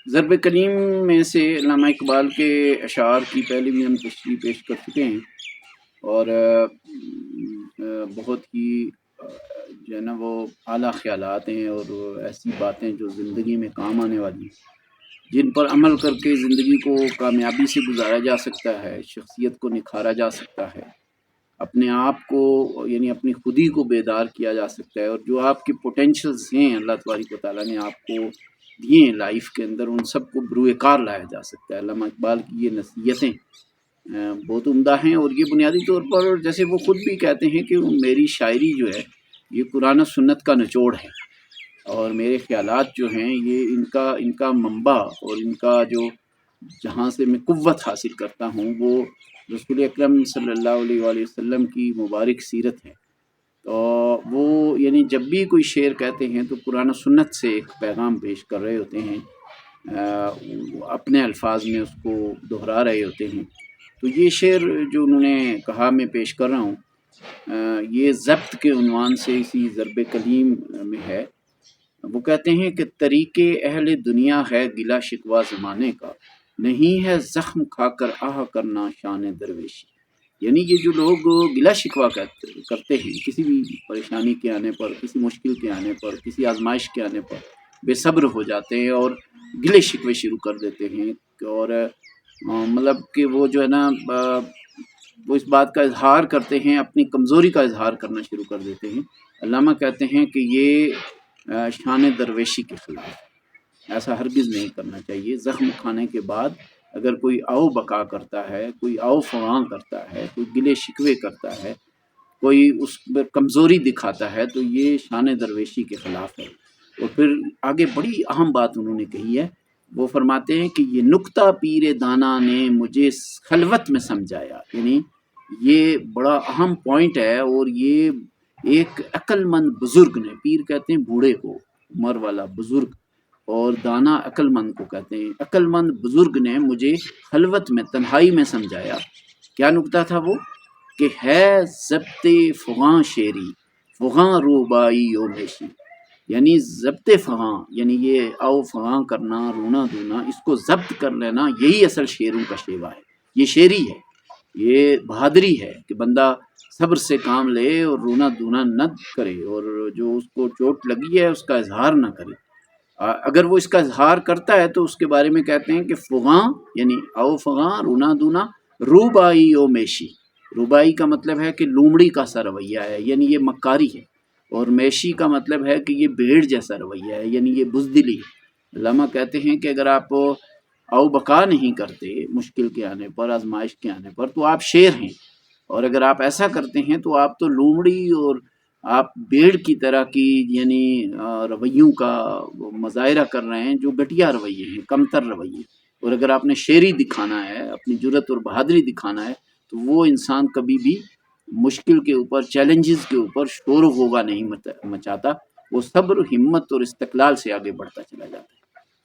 ضرب کلیم میں سے علامہ اقبال کے اشعار کی پہلے بھی ہم تشریح پیش کر چکے ہیں، اور بہت ہی جو ہے نا وہ اعلیٰ خیالات ہیں اور ایسی باتیں جو زندگی میں کام آنے والی ہیں، جن پر عمل کر کے زندگی کو کامیابی سے گزارا جا سکتا ہے، شخصیت کو نکھارا جا سکتا ہے، اپنے آپ کو یعنی اپنی خودی کو بیدار کیا جا سکتا ہے، اور جو آپ کے پوٹینشلز ہیں اللہ تبارک و تعالیٰ نے آپ کو دیے ہیں لائف کے اندر، ان سب کو بروئے کار لایا جا سکتا ہے۔ علامہ اقبال کی یہ نصیحتیں بہت عمدہ ہیں، اور یہ بنیادی طور پر جیسے وہ خود بھی کہتے ہیں کہ میری شاعری جو ہے یہ قرآن و سنت کا نچوڑ ہے، اور میرے خیالات جو ہیں یہ ان کا منبع اور ان کا جو جہاں سے میں قوت حاصل کرتا ہوں وہ رسول اکرم صلی اللہ علیہ وآلہ وسلم کی مبارک سیرت ہے۔ تو وہ یعنی جب بھی کوئی شعر کہتے ہیں تو قرآن و سنت سے ایک پیغام پیش کر رہے ہوتے ہیں، اپنے الفاظ میں اس کو دہرا رہے ہوتے ہیں۔ تو یہ شعر جو انہوں نے کہا میں پیش کر رہا ہوں، یہ ضبط کے عنوان سے اسی ضرب کلیم میں ہے۔ وہ کہتے ہیں کہ طریق اہل دنیا ہے گلہ شکوہ زمانے کا، نہیں ہے زخم کھا کر آہ کرنا شان درویشی۔ یعنی یہ جو لوگ گلہ شکوہ کرتے ہیں کسی بھی پریشانی کے آنے پر، کسی مشکل کے آنے پر، کسی آزمائش کے آنے پر بے صبر ہو جاتے ہیں اور گلے شکوے شروع کر دیتے ہیں، اور مطلب کہ وہ جو ہے نا وہ اس بات کا اظہار کرتے ہیں، اپنی کمزوری کا اظہار کرنا شروع کر دیتے ہیں۔ علامہ کہتے ہیں کہ یہ شان درویشی کے خلاف ہے، ایسا ہرگز نہیں کرنا چاہیے۔ زخم کھانے کے بعد اگر کوئی آؤ بقا کرتا ہے، کوئی آؤ فغاں کرتا ہے، کوئی گلے شکوے کرتا ہے، کوئی اس پر کمزوری دکھاتا ہے، تو یہ شان درویشی کے خلاف ہے۔ اور پھر آگے بڑی اہم بات انہوں نے کہی ہے، وہ فرماتے ہیں کہ یہ نکتہ پیر دانا نے مجھے خلوت میں سمجھایا۔ یعنی یہ بڑا اہم پوائنٹ ہے، اور یہ ایک عقل مند بزرگ نے، پیر کہتے ہیں بوڑھے کو، عمر والا بزرگ، اور دانا عقل مند کو کہتے ہیں، عقل مند بزرگ نے مجھے خلوت میں تنہائی میں سمجھایا۔ کیا نکتہ تھا وہ؟ کہ ہے ضبط فغاں شعری فغاں روبائی و میشی۔ یعنی ضبط فغاں یعنی یہ او فغاں کرنا، رونا دھونا، اس کو ضبط کر لینا، یہی اصل شعروں کا شیوا ہے۔ یہ شعری ہے، یہ بہادری ہے کہ بندہ صبر سے کام لے اور رونا دھونا نہ کرے، اور جو اس کو چوٹ لگی ہے اس کا اظہار نہ کرے۔ اگر وہ اس کا اظہار کرتا ہے تو اس کے بارے میں کہتے ہیں کہ فغاں یعنی او فغاں، رونا دھونا، روبائی و میشی۔ روبائی کا مطلب ہے کہ لومڑی کا سا رویہ ہے، یعنی یہ مکاری ہے، اور میشی کا مطلب ہے کہ یہ بھیڑ جیسا رویہ ہے، یعنی یہ بزدلی ہے۔ علامہ کہتے ہیں کہ اگر آپ او بقا نہیں کرتے مشکل کے آنے پر، آزمائش کے آنے پر، تو آپ شیر ہیں، اور اگر آپ ایسا کرتے ہیں تو آپ تو لومڑی اور آپ بھیڑ کی طرح کی یعنی رویوں کا مظاہرہ کر رہے ہیں جو گھٹیا رویے ہیں، کمتر رویے۔ اور اگر آپ نے شعری دکھانا ہے، اپنی جرأت اور بہادری دکھانا ہے، تو وہ انسان کبھی بھی مشکل کے اوپر، چیلنجز کے اوپر شور و غوغا نہیں مچاتا، وہ صبر، ہمت اور استقلال سے آگے بڑھتا چلا جاتا ہے۔